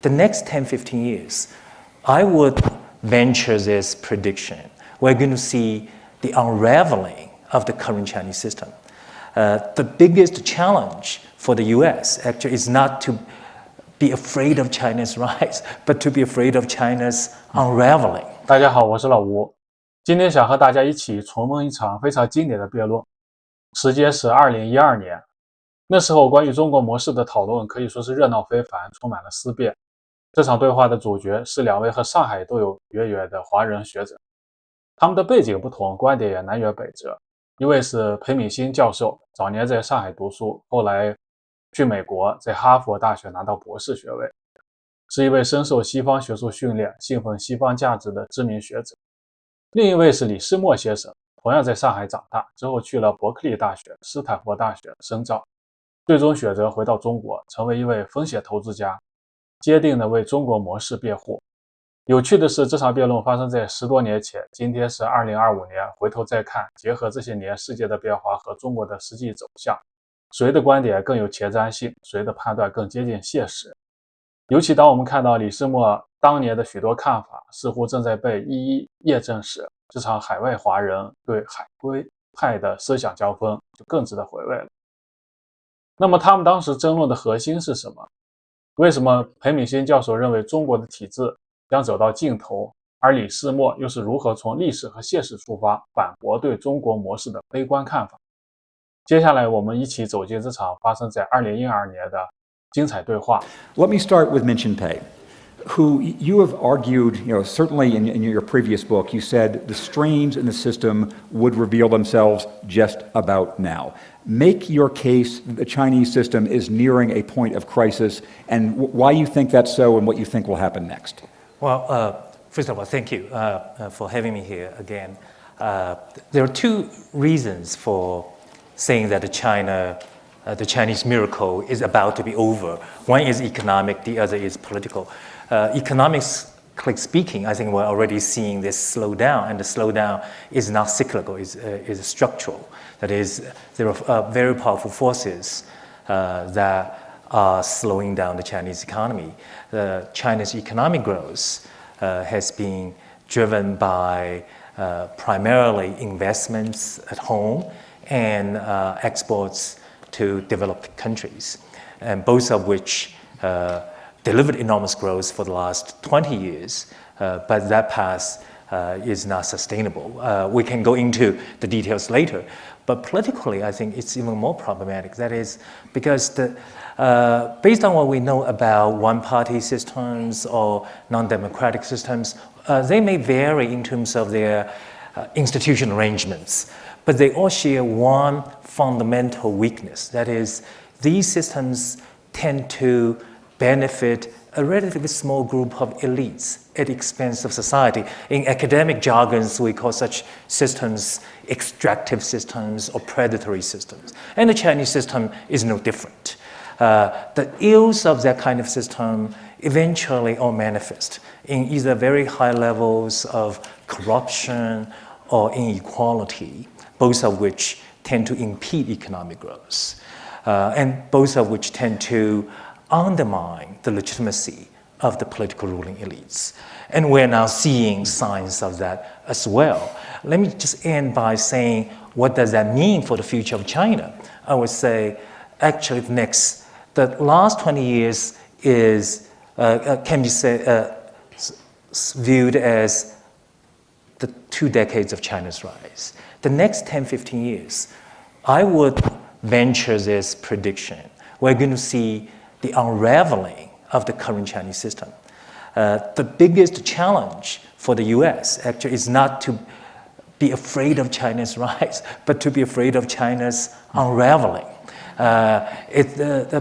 The next 10, 15 years, I would venture this prediction. We're going to see the unraveling of the current Chinese system. The biggest challenge for the US actually is not to be afraid of China's rise, but to be afraid of China's unraveling. 大家好，我是老吴，今天想和大家一起重温一场非常经典的辩论，时间是2012年。那时候关于中国模式的讨论可以说是热闹非凡，充满了思辨。这场对话的主角是两位和上海都有渊源的华人学者，他们的背景不同，观点也南辕北辙。一位是裴敏欣教授，早年在上海读书，后来去美国，在哈佛大学拿到博士学位，是一位深受西方学术训练、信奉西方价值的知名学者。另一位是李世默先生，同样在上海长大，之后去了伯克利大学、斯坦福大学深造，最终选择回到中国，成为一位风险投资家，坚定地为中国模式辩护。有趣的是，这场辩论发生在10多年前，今天是2025年，回头再看，结合这些年世界的变化和中国的实际走向，谁的观点更有前瞻性，谁的判断更接近现实。尤其当我们看到李世默当年的许多看法似乎正在被一一验证时，这场海外华人对海归派的思想交锋就更值得回味了。那么他们当时争论的核心是什么？为什么裴敏欣教授认为中国的体制将走到尽头，而李世默又是如何从历史和现实出发，反驳对中国模式的悲观看法？接下来我们一起走进这场发生在2012年的精彩对话。 Let me start with Minxin Pei, who you have argued, certainly in your previous book, you said the strains in the system would reveal themselves just about now. Make your case that the Chinese system is nearing a point of crisis, and why you think that's so and what you think will happen next. Well, first of all, thank you for having me here again. There are two reasons for saying that the Chinese miracle is about to be over. One is economic, the other is political. Economically speaking, I think we're already seeing this slowdown, and the slowdown is not cyclical, is structural. That is, there are very powerful forces that are slowing down the Chinese economy. China's economic growth has been driven by primarily investments at home and exports to developed countries, and both of which delivered enormous growth for the last 20 years, but that path is not sustainable. We can go into the details later, but politically, I think it's even more problematic. That is because based on what we know about one-party systems or non-democratic systems, they may vary in terms of their institutional arrangements, but they all share one fundamental weakness. That is, these systems tend to benefit a relatively small group of elites at the expense of society. In academic jargons, we call such systems extractive systems or predatory systems. And the Chinese system is no different. The ills of that kind of system eventually all manifest in either very high levels of corruption or inequality, both of which tend to impede economic growth, and both of which tend to undermine the legitimacy of the political ruling elites. And we're now seeing signs of that as well. Let me just end by saying, what does that mean for the future of China? I would say, actually, the last 20 years is, can be viewed as the 2 decades of China's rise. The next 10, 15 years, I would venture this prediction. We're going to see the unraveling of the current Chinese system. The biggest challenge for the US actually is not to be afraid of China's rise, but to be afraid of China's unraveling.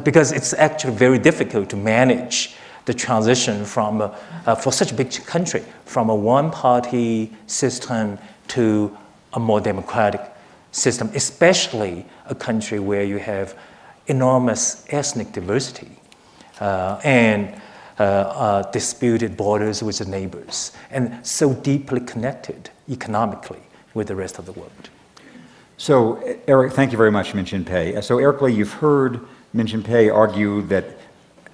Because it's actually very difficult to manage the transition from, for such a big country, from a one-party system to a more democratic system, especially a country where you have enormous ethnic diversity and disputed borders with the neighbors, and so deeply connected economically with the rest of the world. So, Eric, thank you very much, Minxin Pei. So, Eric Lee, you've heard Minxin Pei argue that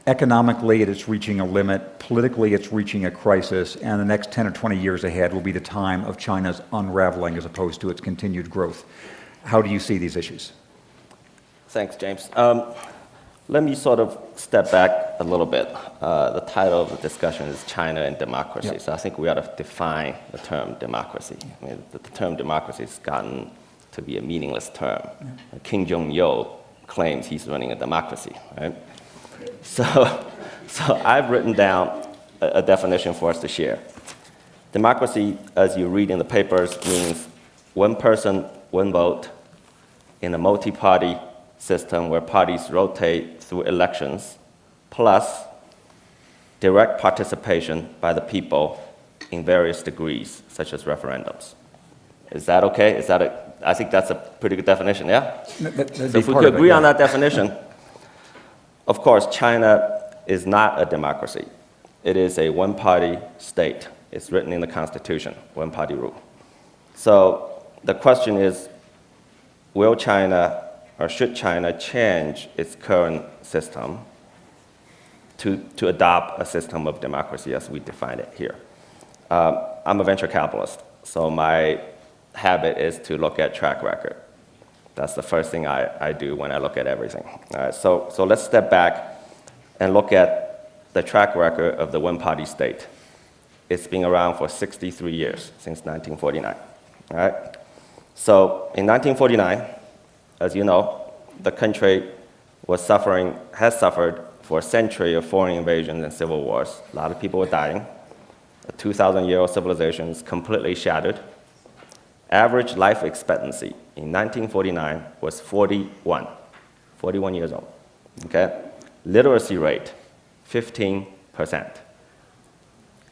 Economically, it's reaching a limit. Politically, it's reaching a crisis. And the next 10 or 20 years ahead will be the time of China's unraveling as opposed to its continued growth. How do you see these issues? Thanks, James. Let me sort of step back a little bit. The title of the discussion is China and Democracy. Yep. So I think we ought to define the term democracy. I mean, the term democracy has gotten to be a meaningless term. Yep. Kim Jong-il claims he's running a democracy, right? So I've written down a definition for us to share. Democracy, as you read in the papers, means one person, one vote in a multi-party system where parties rotate through elections, plus direct participation by the people in various degrees, such as referendums. Is that okay? I think that's a pretty good definition, yeah? So if we could agree on that definition, of course, China is not a democracy. It is a one-party state. It's written in the Constitution, one-party rule. So the question is, will China or should China change its current system to adopt a system of democracy as we define it here? I'm a venture capitalist, so my habit is to look at track record. That's the first thing I do when I look at everything. All right, so let's step back and look at the track record of the one-party state. It's been around for 63 years, since 1949. All right? So in 1949, as you know, the country has suffered for a century of foreign invasions and civil wars. A lot of people were dying. A 2,000-year-old civilization is completely shattered. Average life expectancy in 1949 was 41 years old. Okay? Literacy rate, 15%.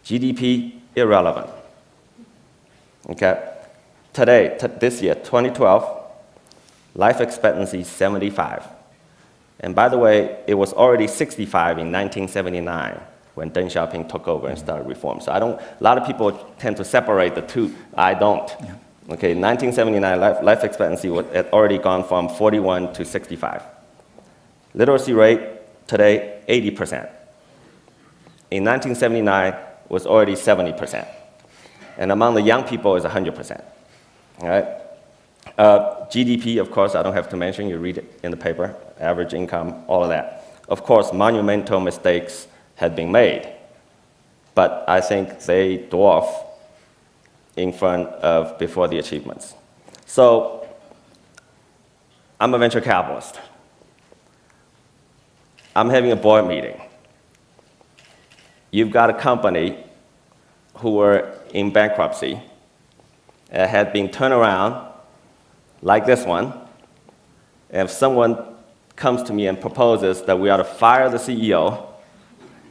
GDP, irrelevant. Okay? Today, this year, 2012, life expectancy 75. And by the way, it was already 65 in 1979 when Deng Xiaoping took over and started reform. So a lot of people tend to separate the two. I don't. Yeah. Okay, 1979 life expectancy had already gone from 41 to 65. Literacy rate today, 80%. In 1979, was already 70%. And among the young people is 100%. All right? GDP, of course, I don't have to mention, you read it in the paper, average income, all of that. Of course, monumental mistakes had been made, but I think they dwarf in front of before the achievements. So I'm a venture capitalist. I'm having a board meeting. You've got a company who were in bankruptcy, had been turned around like this one. And if someone comes to me and proposes that we ought to fire the CEO,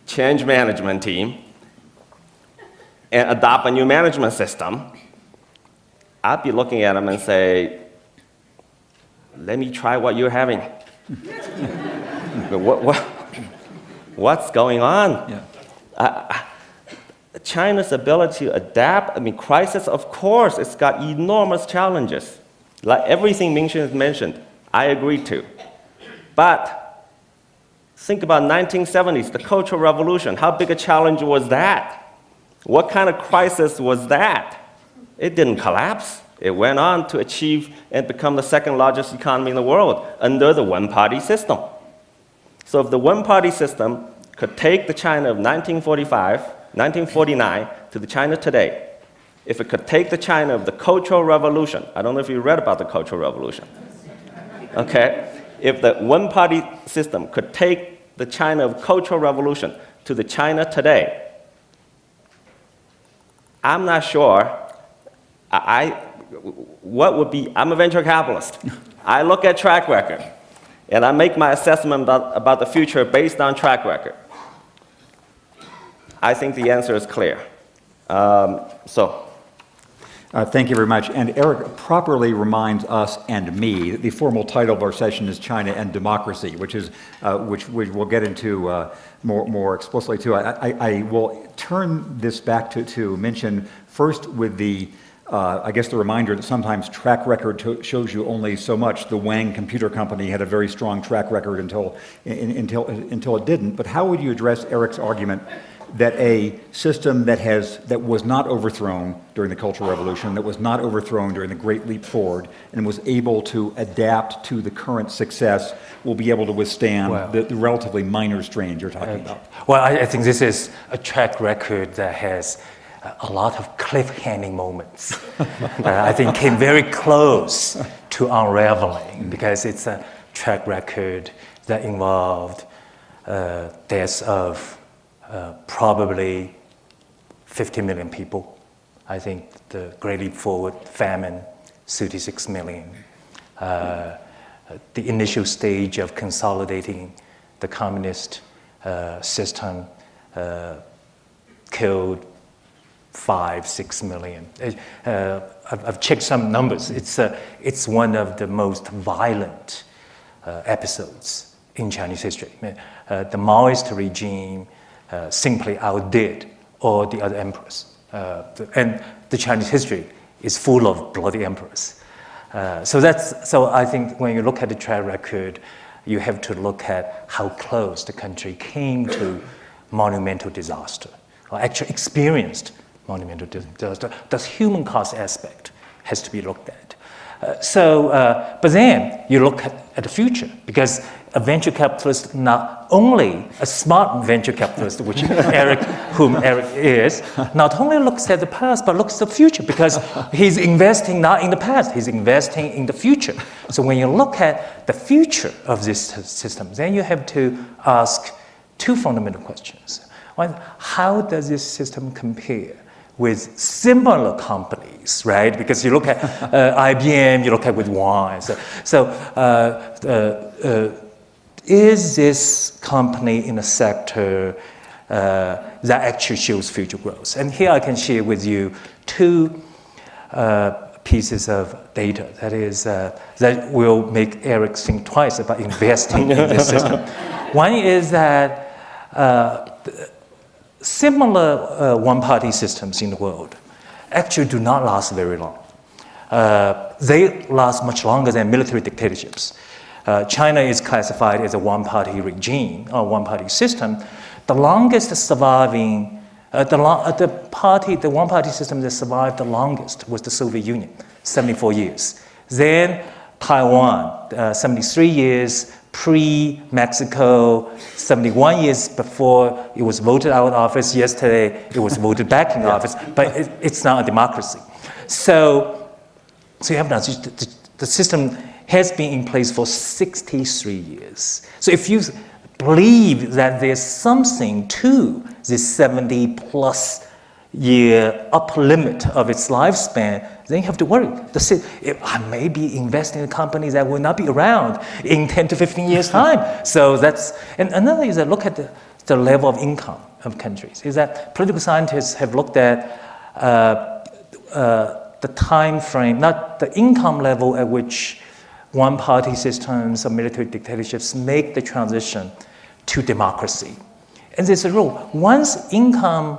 change management team, and adopt a new management system, I'd be looking at them and say, let me try what you're having. What's going on? Yeah. China's ability to adapt, crisis, of course, it's got enormous challenges. Like everything Minxin has mentioned, I agree to. But think about 1970s, the Cultural Revolution. How big a challenge was that? What kind of crisis was that? It didn't collapse. It went on to achieve and become the second largest economy in the world under the one-party system. So if the one-party system could take the China of 1949 to the China today, if it could take the China of the Cultural Revolution, I don't know if you read about the Cultural Revolution, okay? If the one-party system could take the China of Cultural Revolution to the China today, I'm not sure, what would be, I'm a venture capitalist. I look at track record, and I make my assessment about the future based on track record. I think the answer is clear. Thank you very much. And Eric properly reminds us and me that the formal title of our session is China and Democracy, which we'll get into more explicitly too. I will turn this back to Minxin first with the I guess the reminder that sometimes track record shows you only so much. The Wang Computer Company had a very strong track record until it didn't. But how would you address Eric's argument that a system that was not overthrown during the Cultural Revolution, that was not overthrown during the Great Leap Forward, and was able to adapt to the current success, will be able to withstand the relatively minor strains you're talking about? Well, I think this is a track record that has a lot of cliffhanging moments that I think came very close to unraveling, because it's a track record that involved deaths of probably 50 million people. I think the Great Leap Forward, famine, 36 million. The initial stage of consolidating the communist system killed 5-6 million. I've checked some numbers. It's one of the most violent episodes in Chinese history. The Maoist regime simply outdid all the other emperors. And the Chinese history is full of bloody emperors. So I think when you look at the track record, you have to look at how close the country came to monumental disaster, or actually experienced monumental disaster. The human cost aspect has to be looked at. But then you look at the future, because a venture capitalist, not only a smart venture capitalist, which whom Eric is, not only looks at the past, but looks at the future, because he's investing not in the past, he's investing in the future. So when you look at the future of this system, then you have to ask two fundamental questions. One, how does this system compare with similar companies, right? Because you look at IBM, you look at with Wang. Is this company in a sector that actually shows future growth? And here I can share with you two pieces of data that will make Eric think twice about investing in this system. One is that similar one-party systems in the world actually do not last very long. They last much longer than military dictatorships. China is classified as a one-party regime or one-party system. The longest surviving, the one-party system that survived the longest was the Soviet Union, 74 years. Then Taiwan, 73 years, pre-Mexico, 71 years before it was voted out of office. Yesterday, it was voted back in office, but it's not a democracy. So you have now, the system has been in place for 63 years. So if you believe that there's something to this 70-plus year upper limit of its lifespan, then you have to worry. I may be investing in companies that will not be around in 10 to 15 years' time. So and another is that look at the level of income of countries. Is that political scientists have looked at the time frame, not the income level at which one-party systems or military dictatorships make the transition to democracy. And there's a rule. Once income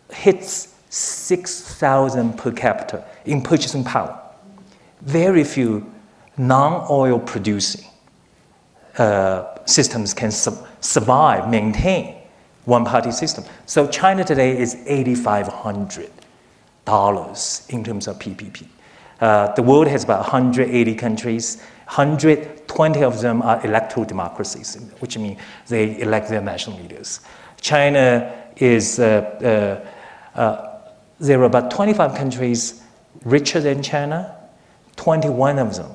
hits 6,000 per capita in purchasing power, very few non-oil producing systems can survive, maintain one-party system. So China today is $8,500 in terms of PPP. The world has about 180 countries. 120 of them are electoral democracies, which means they elect their national leaders. China is, there are about 25 countries richer than China. 21 of them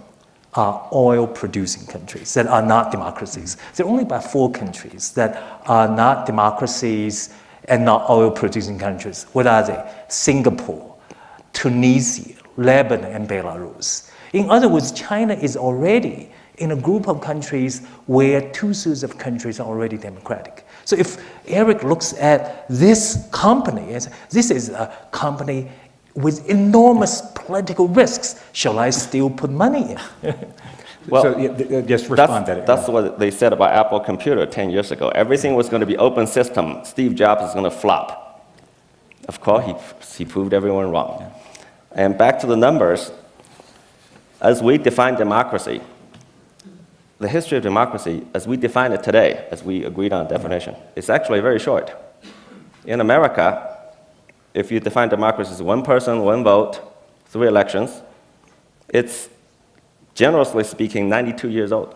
are oil-producing countries that are not democracies. There are only about 4 countries that are not democracies and not oil-producing countries. What are they? Singapore, Tunisia, Lebanon, and Belarus. In other words, China is already in a group of countries where 2/3 of countries are already democratic. So if Eric looks at this company, this is a company with enormous political risks, shall I still put money in? Well, so just respond to that. That's what they said about Apple Computer 10 years ago. Everything was going to be open system. Steve Jobs is going to flop. Of course, he proved everyone wrong. And back to the numbers, as we define democracy, the history of democracy, as we define it today, as we agreed on definition, is actually very short. In America, if you define democracy as one person, one vote, 3 elections, it's, generously speaking, 92 years old.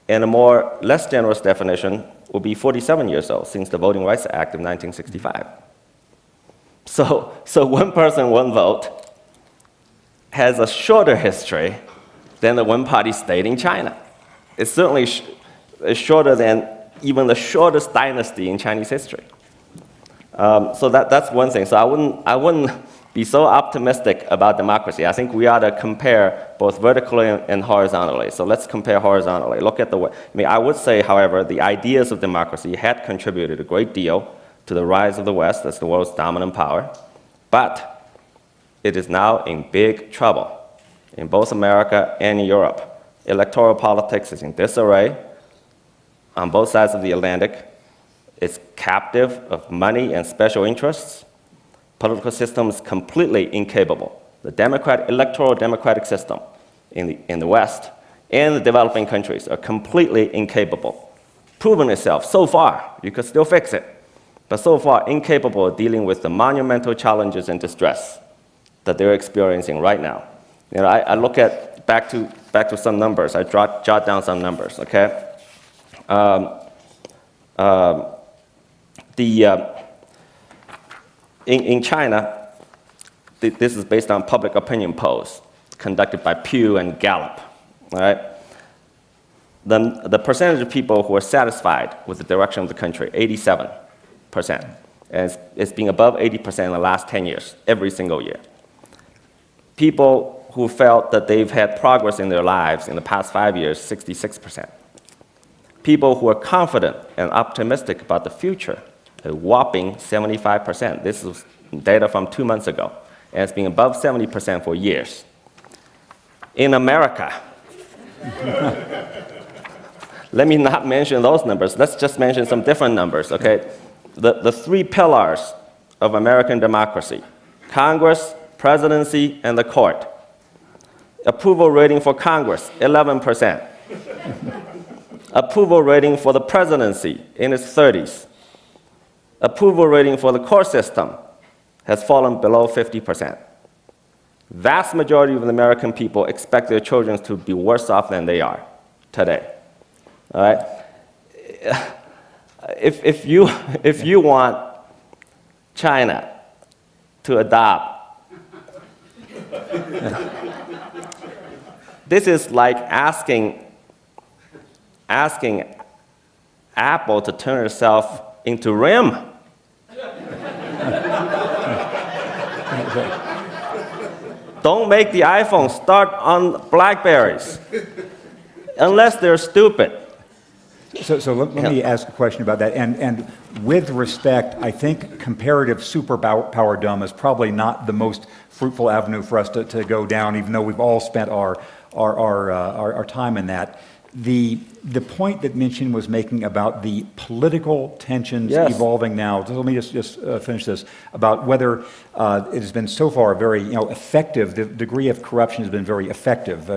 And a more less generous definition will be 47 years old, since the Voting Rights Act of 1965. So one person, one vote has a shorter history than the one-party state in China. It's certainly shorter than even the shortest dynasty in Chinese history. So that's one thing. So I wouldn't be so optimistic about democracy. I think we ought to compare both vertically and horizontally. So let's compare horizontally. Look at I would say, however, the ideas of democracy had contributed a great deal to the rise of the West as the world's dominant power, but it is now in big trouble in both America and Europe. Electoral politics is in disarray on both sides of the Atlantic. It's captive of money and special interests. Political system is completely incapable. The electoral democratic system in the West and the developing countries are completely incapable. Proven itself so far, you could still fix it, but so far incapable of dealing with the monumental challenges and distress that they're experiencing right now. I look at back to some numbers. I jot down some numbers. Okay. In China, this is based on public opinion polls conducted by Pew and Gallup. All right. The percentage of people who are satisfied with the direction of the country, 87%. And it's been above 80% in the last 10 years, every single year. People who felt that they've had progress in their lives in the past 5 years, 66%. People who are confident and optimistic about the future, a whopping 75%. This is data from 2 months ago, and it's been above 70% for years. In America, let me not mention those numbers. Let's just mention some different numbers, okay? The 3 pillars of American democracy, Congress, presidency, and the court. Approval rating for Congress, 11%. Approval rating for the presidency in its 30s. Approval rating for the court system has fallen below 50%. Vast majority of the American people expect their children to be worse off than they are today. All right? If you want China to adopt, this is like asking Apple to turn itself into RIM. Don't make the iPhone start on Blackberries unless they're stupid. So let me ask a question about that. And with respect, I think comparative superpowerdom is probably not the most fruitful avenue for us to go down, even though we've all spent our time in that. The point that Minxin was making about the political tensions evolving now, so let me just finish this, about whether it has been so far very effective, the degree of corruption has been very effective.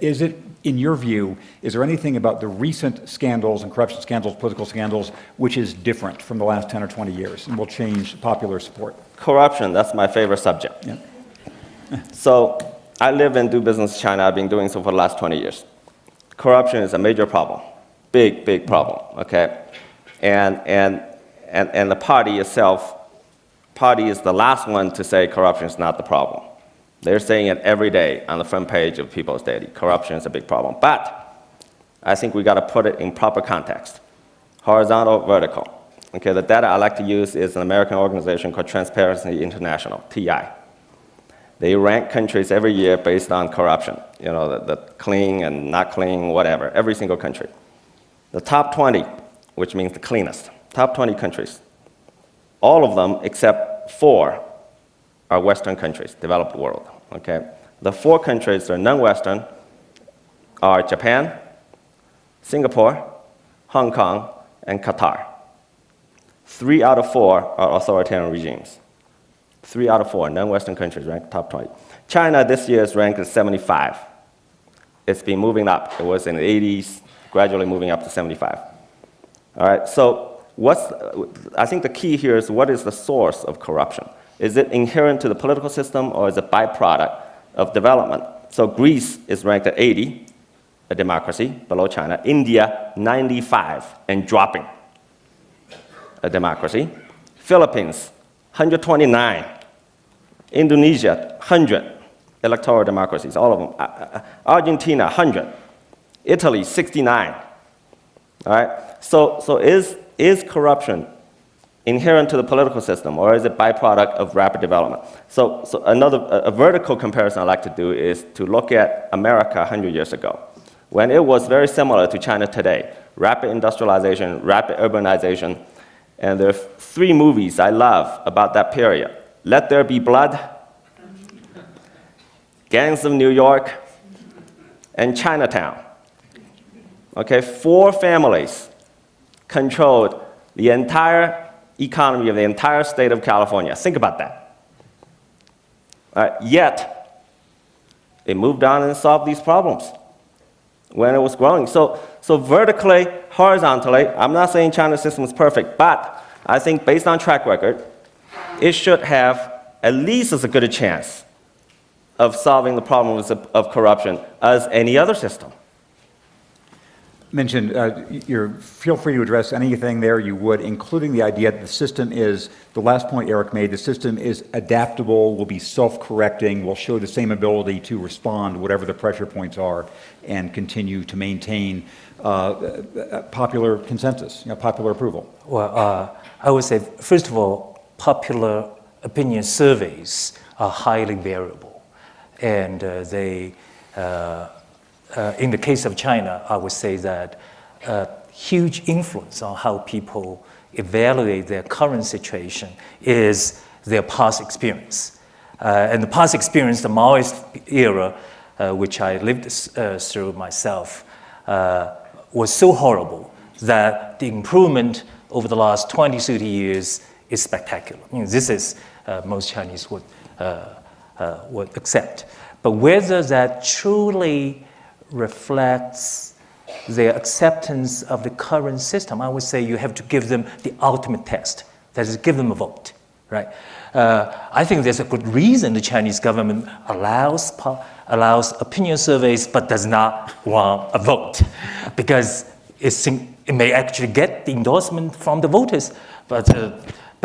Is it, in your view, is there anything about the recent scandals and corruption scandals, political scandals, which is different from the last 10 or 20 years and will change popular support? Corruption, that's my favorite subject. Yeah. So I live and do business in China. I've been doing so for the last 20 years. Corruption is a major problem, big problem, okay? And the party itself, is the last one to say corruption is not the problem. They're saying it every day on the front page of People's Daily. Corruption is a big problem. But I think we got to put it in proper context. Horizontal, vertical. Okay, the data I like to use is an American organization called Transparency International, TI. They rank countries every year based on corruption, the clean and not clean, whatever, every single country. The top 20, which means the cleanest, top 20 countries, all of them except 4 are Western countries, developed world, okay? The 4 countries that are non-Western are Japan, Singapore, Hong Kong, and Qatar. 3 out of 4 are authoritarian regimes. 3 out of 4 non-Western countries ranked top 20. China this year is ranked at 75. It's been moving up. It was in the 80s, gradually moving up to 75. All right, so I think the key here is what is the source of corruption? Is it inherent to the political system or is it a byproduct of development? So Greece is ranked at 80, a democracy, below China. India, 95 and dropping, a democracy. Philippines, 129. Indonesia, 100 electoral democracies, all of them. Argentina, 100. Italy, 69. All right? So is corruption inherent to the political system, or is it byproduct of rapid development? So a vertical comparison I like to do is to look at America 100 years ago, when it was very similar to China today. Rapid industrialization, rapid urbanization, and there are 3 movies I love about that period. Let There Be Blood, Gangs of New York, and Chinatown. Okay, 4 families controlled the entire economy of the entire state of California. Think about that. Yet, it moved on and solved these problems when it was growing. So vertically, horizontally, I'm not saying China's system is perfect, but I think based on track record, it should have at least as good a chance of solving the problems of corruption as any other system. Minxin, feel free to address anything there you would, including the idea that the system is, the last point Eric made, the system is adaptable, will be self-correcting, will show the same ability to respond, whatever the pressure points are, and continue to maintain popular consensus, popular approval. Well, I would say, first of all, popular opinion surveys are highly variable. And they, in the case of China, I would say that huge influence on how people evaluate their current situation is their past experience. And the past experience, the Maoist era, which I lived through myself, was so horrible that the improvement over the last 20, 30 years is spectacular. This is most Chinese would accept. But whether that truly reflects their acceptance of the current system, I would say you have to give them the ultimate test. That is, give them a vote, right? I think there's a good reason the Chinese government allows opinion surveys but does not want a vote, because it may actually get the endorsement from the voters, but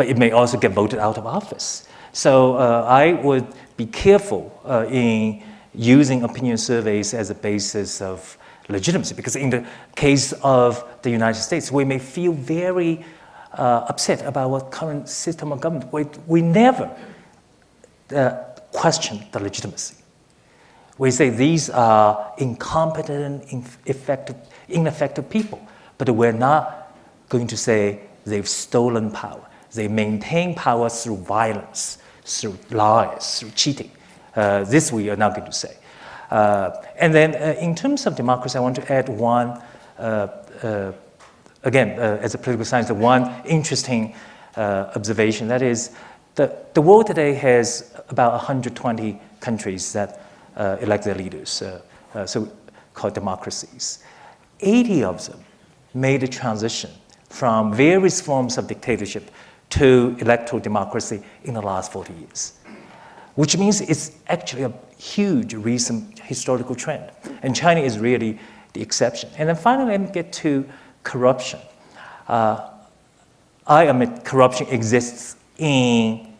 it may also get voted out of office. So I would be careful in using opinion surveys as a basis of legitimacy, because in the case of the United States, we may feel very upset about our current system of government. We never question the legitimacy. We say these are incompetent, ineffective people, but we're not going to say they've stolen power. They maintain power through violence, through lies, through cheating. This we are not going to say. And then in terms of democracy, I want to add one, again, as a political scientist, one interesting observation. That is, the world today has about 120 countries that elect their leaders, so-called democracies. 80 of them made a transition from various forms of dictatorship to electoral democracy in the last 40 years, which means it's actually a huge recent historical trend. And China is really the exception. And then finally, let me get to corruption. I admit corruption exists in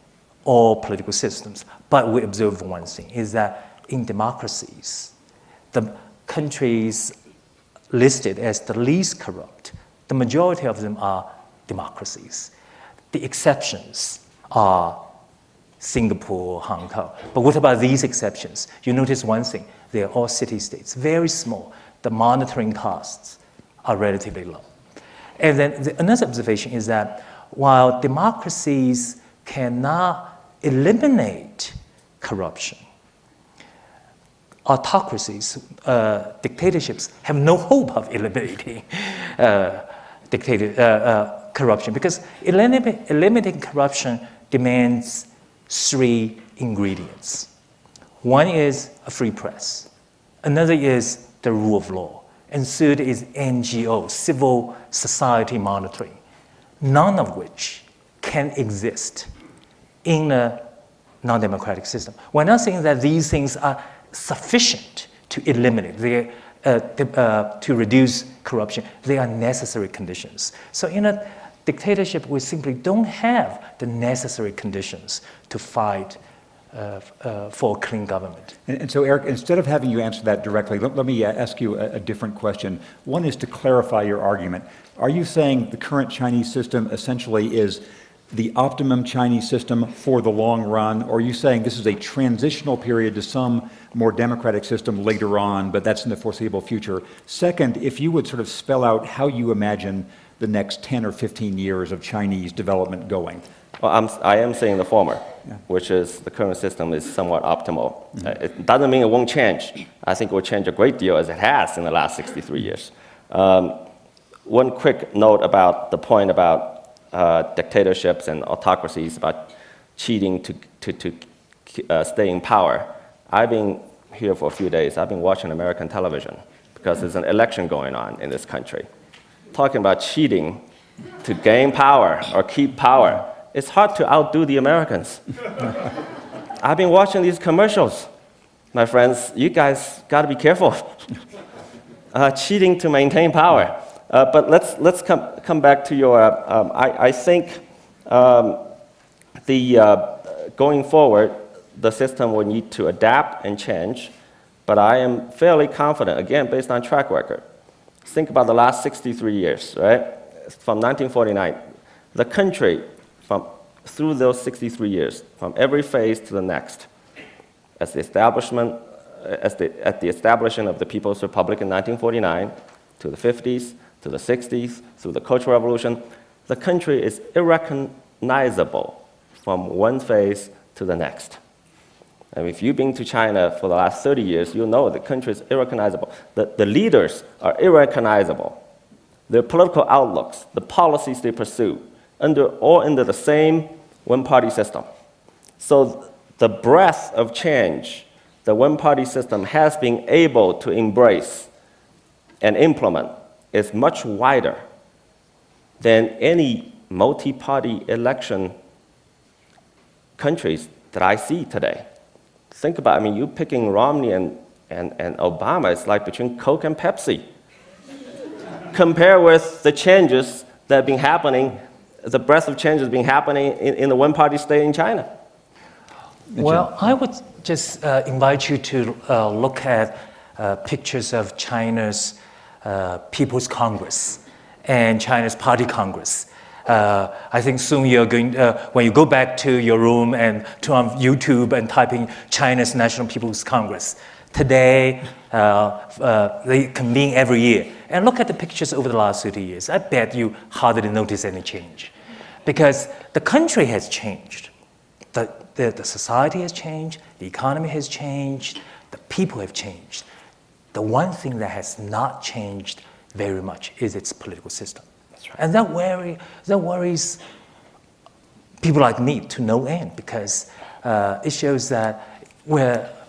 all political systems, but we observe one thing, is that in democracies, the countries listed as the least corrupt, the majority of them are democracies. The exceptions are Singapore, Hong Kong. But what about these exceptions? You notice one thing, they're all city-states, very small. The monitoring costs are relatively low. And then another observation is that while democracies cannot eliminate corruption, autocracies, dictatorships have no hope of eliminating corruption, because eliminating corruption demands three ingredients. One is a free press. Another is the rule of law. And third is NGO, civil society monitoring, none of which can exist in a non-democratic system. We're not saying that these things are sufficient to eliminate, to reduce corruption. They are necessary conditions. So in a dictatorship, we simply don't have the necessary conditions to fight for a clean government. And so, Eric, instead of having you answer that directly, let me ask you a different question. One is to clarify your argument. Are you saying the current Chinese system essentially is the optimum Chinese system for the long run, or are you saying this is a transitional period to some more democratic system later on, but that's in the foreseeable future? Second, if you would sort of spell out how you imagine the next 10 or 15 years of Chinese development going. Well, I am saying the former, which is the current system is somewhat optimal. It doesn't mean it won't change. I think it will change a great deal as it has in the last 63 years. One quick note about the point about dictatorships and autocracies, about cheating to stay in power. I've been here for a few days. I've been watching American television because there's an election going on in this country. Talking about cheating to gain power or keep power, it's hard to outdo the Americans. I've been watching these commercials. My friends, you guys got to be careful. Cheating to maintain power. But let's come back to your. I think going forward, the system will need to adapt and change. But I am fairly confident, again, based on track record. Think about the last 63 years, right? From 1949, the country, through those 63 years, from every phase to the next, at the establishment of the People's Republic in 1949, to the 50s, to the 60s, through the Cultural Revolution, the country is irrecognizable from one phase to the next. And if you've been to China for the last 30 years, you'll know the country is irrecognizable. The leaders are irrecognizable. Their political outlooks, the policies they pursue, all under the same one-party system. So the breadth of change the one-party system has been able to embrace and implement is much wider than any multi-party election countries that I see today. Think about, you picking Romney and Obama, it's like between Coke and Pepsi. Compare with the changes that have been happening, the breadth of changes been happening in the one-party state in China. Well, I would just invite you to look at pictures of China's People's Congress and China's Party Congress. I think soon you're going, when you go back to your room and turn on YouTube and type in China's National People's Congress. Today, they convene every year. And look at the pictures over the last 30 years. I bet you hardly notice any change. Because the country has changed. The society has changed, the economy has changed, the people have changed. The one thing that has not changed very much is its political system. That's right. And that worries people like me to no end, because it shows that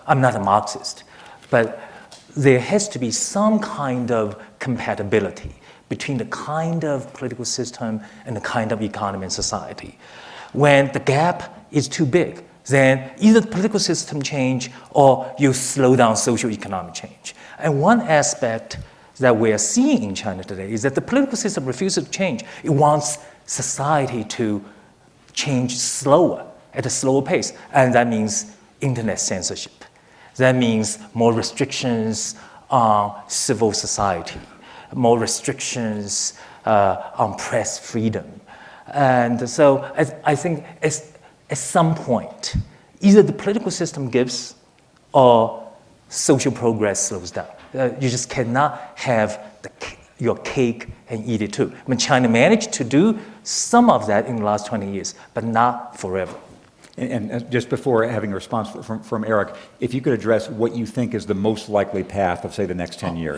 I'm not a Marxist, but there has to be some kind of compatibility between the kind of political system and the kind of economy and society. When the gap is too big, then either the political system change or you slow down socio-economic change. And one aspect that we are seeing in China today is that the political system refuses to change. It wants society to change slower, at a slower pace. And that means internet censorship. That means more restrictions on civil society, more restrictions on press freedom. And so I think at some point, either the political system gives or social progress slows down. You just cannot have your cake and eat it too. China managed to do some of that in the last 20 years, but not forever. And just before having a response from Eric, if you could address what you think is the most likely path of, say, the next 10 years.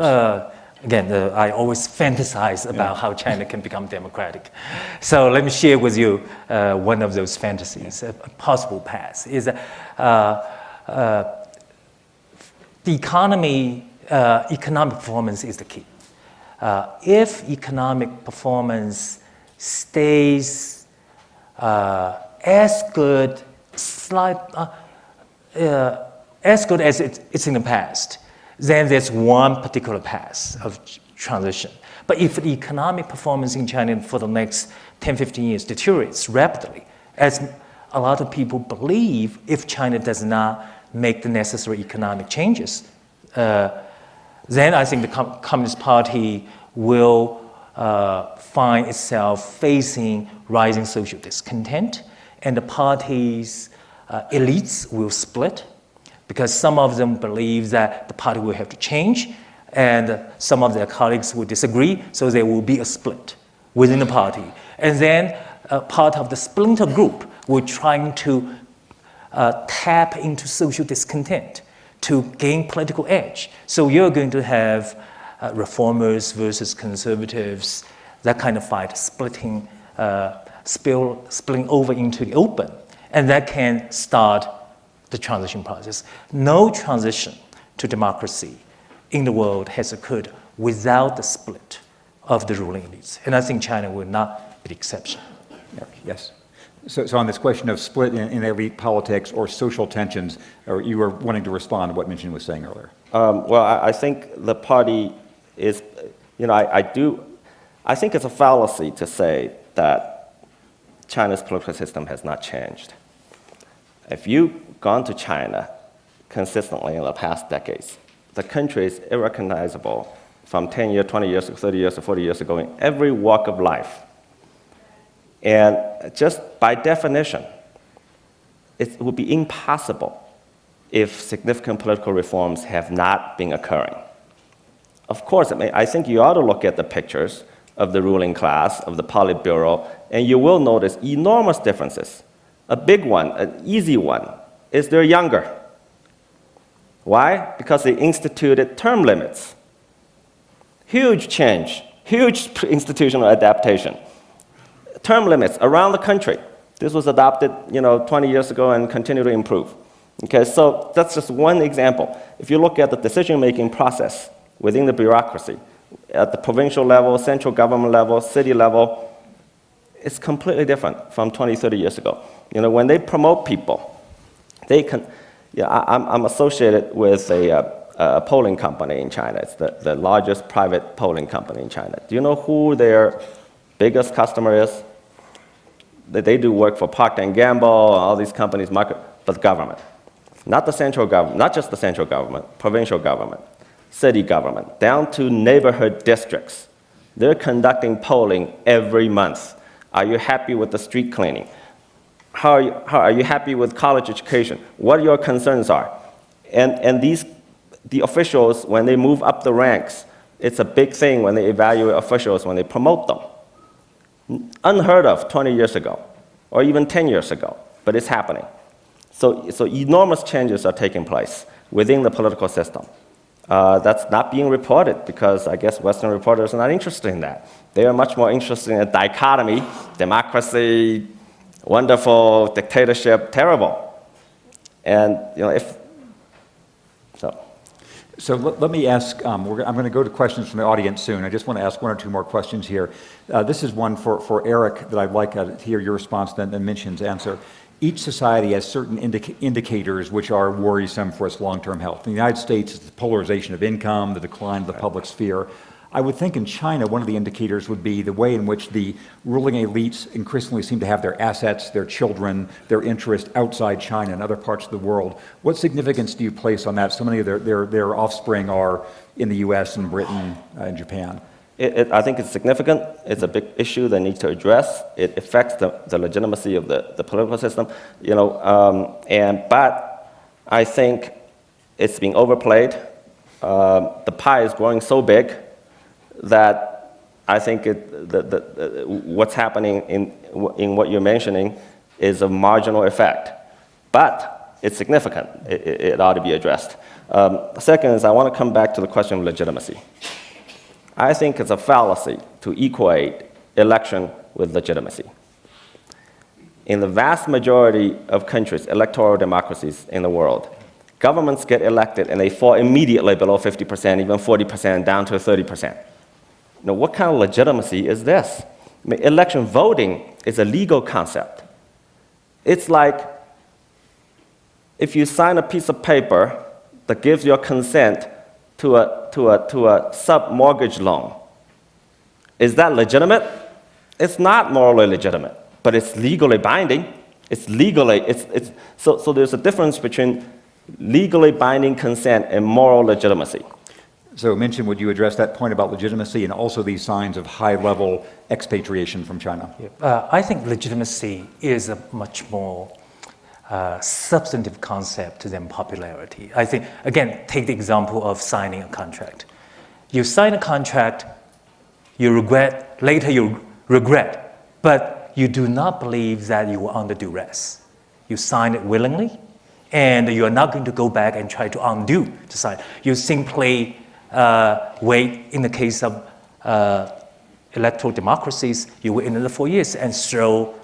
Again, I always fantasize about how China can become democratic. So let me share with you one of those fantasies. A possible path is the economic performance is the key. If economic performance stays as good as it's in the past, then there's one particular path of transition. But if the economic performance in China for the next 10, 15 years deteriorates rapidly, as a lot of people believe, if China does not make the necessary economic changes, then I think the Communist Party will find itself facing rising social discontent, and the party's elites will split, because some of them believe that the party will have to change, and some of their colleagues will disagree, so there will be a split within the party. And then part of the splinter group will try to tap into social discontent to gain political edge. So you're going to have reformers versus conservatives, that kind of fight splitting over into the open. And that can start the transition process. No transition to democracy in the world has occurred without the split of the ruling elites. And I think China will not be the exception. Yes. So on this question of split in elite politics or social tensions, or you were wanting to respond to what Minxin was saying earlier. Well, I think the party is, I think it's a fallacy to say that China's political system has not changed. If you've gone to China consistently in the past decades, the country is irrecognizable from 10 years, 20 years, 30 years, or 40 years ago in every walk of life. And just by definition, it would be impossible if significant political reforms have not been occurring. Of course, I think you ought to look at the pictures of the ruling class, of the Politburo, and you will notice enormous differences. A big one, an easy one, is they're younger. Why? Because they instituted term limits. Huge change, huge institutional adaptation. Term limits around the country. This was adopted, 20 years ago and continue to improve. Okay, so that's just one example. If you look at the decision-making process within the bureaucracy, at the provincial level, central government level, city level, it's completely different from 20, 30 years ago. When they promote people, they can, I'm associated with a polling company in China. It's the largest private polling company in China. Do you know who their biggest customer is? They do work for Procter & Gamble, all these companies, but the government. Not the central government, not just the central government, provincial government, city government, down to neighborhood districts. They're conducting polling every month. Are you happy with the street cleaning? How are you happy with college education? What your concerns are? And the officials, when they move up the ranks, it's a big thing when they evaluate officials, when they promote them. Unheard of 20 years ago, or even 10 years ago, but it's happening. So enormous changes are taking place within the political system. That's not being reported because I guess Western reporters are not interested in that. They are much more interested in a dichotomy, democracy, wonderful, dictatorship, terrible. And So let me ask, I'm going to go to questions from the audience soon. I just want to ask one or two more questions here. This is one for Eric that I'd like to hear your response, then Minxin's answer. Each society has certain indicators which are worrisome for its long-term health. In the United States, it's the polarization of income, the decline of the public sphere. I would think in China, one of the indicators would be the way in which the ruling elites increasingly seem to have their assets, their children, their interests outside China and other parts of the world. What significance do you place on that? So many of their offspring are in the US and Britain and Japan. I think it's significant. It's a big issue that needs to address. It affects the legitimacy of the political system, but I think it's being overplayed. The pie is growing so big that I think what's happening in what you're mentioning is a marginal effect. But it's significant. It ought to be addressed. Second is I want to come back to the question of legitimacy. I think it's a fallacy to equate election with legitimacy. In the vast majority of countries, electoral democracies in the world, governments get elected and they fall immediately below 50%, even 40%, down to 30%. Now, what kind of legitimacy is this? I mean, election voting is a legal concept. It's like if you sign a piece of paper that gives your consent to a sub-mortgage loan. Is that legitimate? It's not morally legitimate, but it's legally binding. It's legally, so there's a difference between legally binding consent and moral legitimacy. So, Minxin, would you address that point about legitimacy and also these signs of high-level expatriation from China? Yeah. I think legitimacy is a much more substantive concept than popularity. I think, again, take the example of signing a contract. You sign a contract, you regret, later you regret, but you do not believe that you were under duress. You sign it willingly, and you are not going to go back and try to undo the sign. You simply wait. In the case of electoral democracies, you wait another 4 years and throw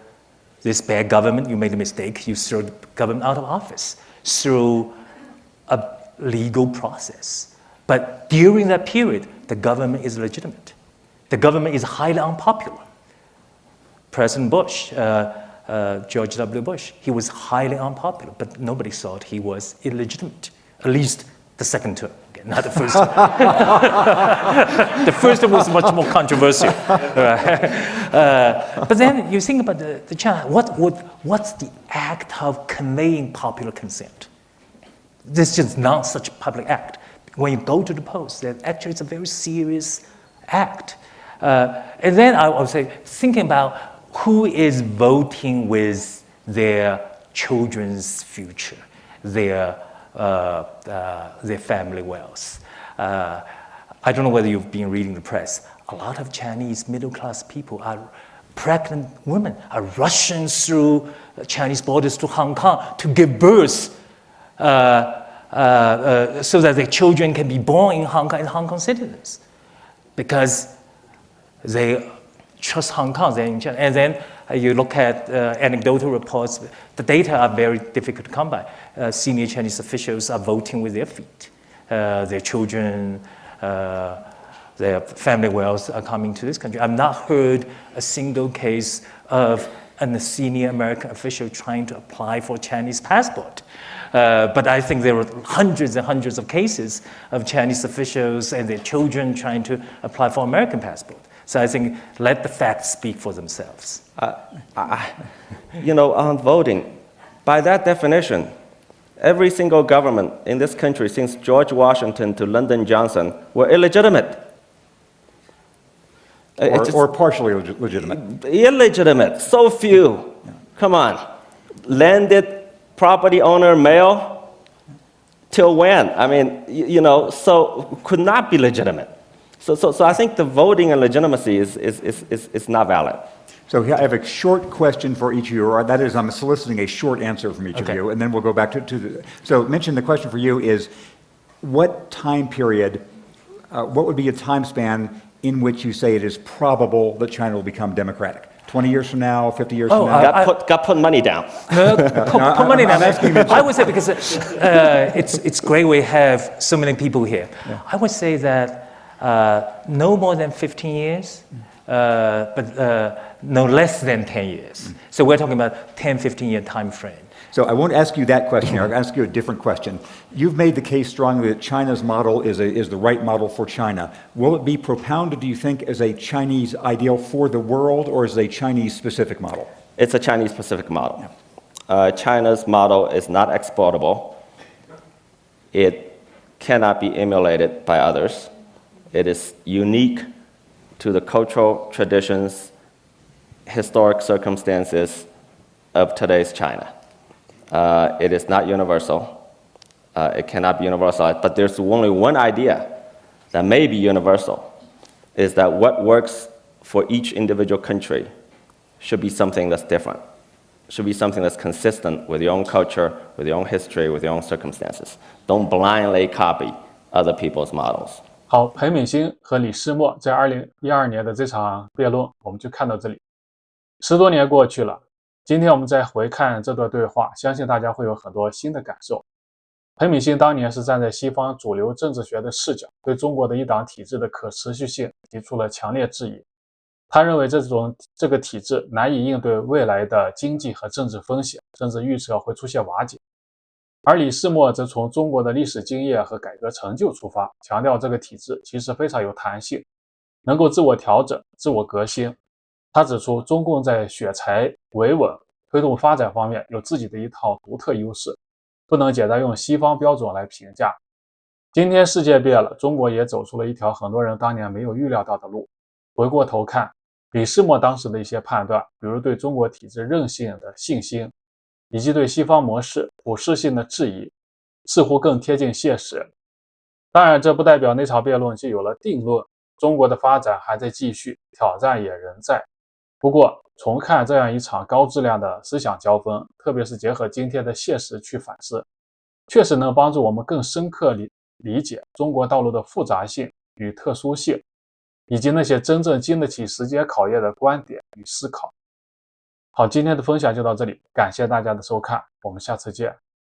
this bad government, you made a mistake, you throw the government out of office through a legal process. But during that period, the government is legitimate. The government is highly unpopular. President Bush, George W. Bush, he was highly unpopular, but nobody thought he was illegitimate, at least the second term, not the first one. The first one was much more controversial. But then you think about the China, what's the act of conveying popular consent? This is not such a public act. When you go to the polls, that actually it's a very serious act. And then I would say, thinking about who is voting with their children's future, their family wealth. I don't know whether you've been reading the press. A lot of Chinese middle-class people pregnant women are rushing through Chinese borders to Hong Kong to give birth so that their children can be born in Hong Kong as Hong Kong citizens, because they trust Hong Kong. And then you look at anecdotal reports, the data are very difficult to come by. Senior Chinese officials are voting with their feet. Their children, their family wealth are coming to this country. I've not heard a single case of a senior American official trying to apply for a Chinese passport. But I think there were hundreds and hundreds of cases of Chinese officials and their children trying to apply for American passport. So I think let the facts speak for themselves. On voting, by that definition, every single government in this country since George Washington to Lyndon Johnson were illegitimate. Or partially legitimate. Illegitimate, so few. Yeah. Come on. Landed property owner male, till when? I mean, so could not be legitimate. So I think the voting and legitimacy is not valid. So I have a short question for each of you, or that is, I'm soliciting a short answer from each of you, and then we'll go back to the... So, Minxin, the question for you is, what time period, what would be a time span in which you say it is probable that China will become democratic? 20 years from now, 50 years from now? Got put money down. Put money down. I would say, because it's great we have so many people here. Yeah. I would say that no more than 15 years, but no less than 10 years. So we're talking about 10, 15-year time frame. So I won't ask you that question. I'll ask you a different question. You've made the case strongly that China's model is the right model for China. Will it be propounded, do you think, as a Chinese ideal for the world, or as a Chinese-specific model? It's a Chinese-specific model. Yeah. China's model is not exportable. It cannot be emulated by others. It is unique to the cultural traditions, historic circumstances of today's China. It is not universal. It cannot be universalized. But there's only one idea that may be universal, is that what works for each individual country should be something that's different, should be something that's consistent with your own culture, with your own history, with your own circumstances. Don't blindly copy other people's models. 好，裴敏欣和李世默在2012年的这场辩论，我们就看到这里。10多年过去了，今天我们再回看这段对话，相信大家会有很多新的感受。裴敏欣当年是站在西方主流政治学的视角，对中国的一党体制的可持续性提出了强烈质疑。他认为这个体制难以应对未来的经济和政治风险，甚至预测会出现瓦解。而李世默则从中国的历史经验和改革成就出发，强调这个体制其实非常有弹性，能够自我调整、自我革新。他指出，中共在选才、维稳、推动发展方面有自己的一套独特优势，不能简单用西方标准来评价。今天世界变了，中国也走出了一条很多人当年没有预料到的路。回过头看，李世默当时的一些判断，比如对中国体制韧性的信心，以及对西方模式普适性的质疑，似乎更贴近现实。当然，这不代表那场辩论就有了定论，中国的发展还在继续，挑战也仍在。不过，重看这样一场高质量的思想交锋，特别是结合今天的现实去反思，确实能帮助我们更深刻理解中国道路的复杂性与特殊性，以及那些真正经得起时间考验的观点与思考。好，今天的分享就到这里，感谢大家的收看，我们下次见。